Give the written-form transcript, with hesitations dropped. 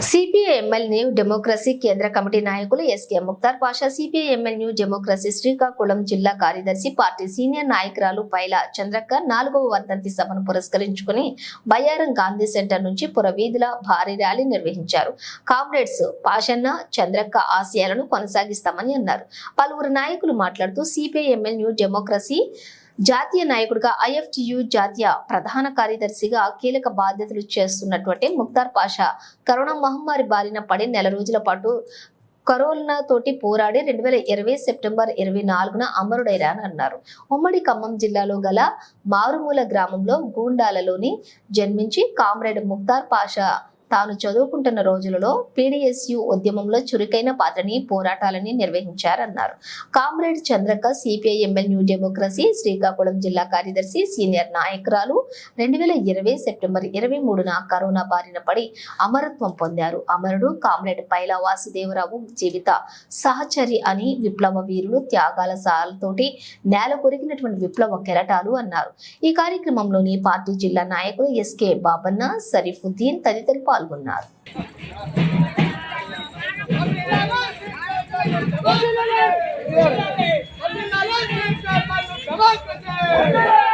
CPIML new democracy కేంద్ర కమిటీ నాయకులు SK Mukhtar Pasha, CPIML new democracy Srikakulam జిల్లా కార్యదర్శి, పార్టీ సీనియర్ నాయకురాలు పైల చంద్రక్క 4వ వర్ధంతి సభను పురస్కరించుకుని బయ్యారం గాంధీ సెంటర్ నుంచి పురవీధుల భారీ ర్యాలీ నిర్వహించారు. కామ్రేడ్స్ పాషన్న, చంద్రక్క ఆశయాలను కొనసాగిస్తామని అన్నారు. పలువురు నాయకులు మాట్లాడుతూ సిపిఐఎంఎల్ న్యూ డెమోక్రసీ జాతీయ నాయకుడిగా, ఐఎఫ్టియు జాతీయ ప్రధాన కార్యదర్శిగా కీలక బాధ్యతలు చేస్తున్నటువంటి ముక్తార్ పాషా కరోనా మహమ్మారి బారిన పడి నెల రోజుల పాటు కరోనా తోటి పోరాడి 2020 సెప్టెంబర్ 24న అమరుడైరాని అన్నారు. ఉమ్మడి ఖమ్మం జిల్లాలో గల మారుమూల గ్రామంలో గూండాలలోని జన్మించి కామ్రేడ్ ముక్తార్ పాషా తాను చదువుకుంటున్న రోజులలో పీడీఎస్యు ఉద్యమంలో చురుకైన పాత్రని, పోరాటాలని నిర్వహించారన్నారు. Comrade Chandrakka CPIML new democracy Srikakulam జిల్లా కార్యదర్శి, సీనియర్ నాయకురాలు. 2020 సెప్టెంబర్ 23న కరోనా బారిన పడి అమరత్వం పొందారు. అమరుడు కామ్రేడ్ పైల వాసుదేవరావు జీవిత సహచరి అని, విప్లవ వీరులు త్యాగాల సాలతోటి నేల కొరికినటువంటి విప్లవ కెరటాలు అన్నారు. ఈ కార్యక్రమంలోని పార్టీ జిల్లా నాయకులు ఎస్కే బాబన్న, సరీఫుద్దీన్ తదితరులు పాల్గొన్నారు. Democracy!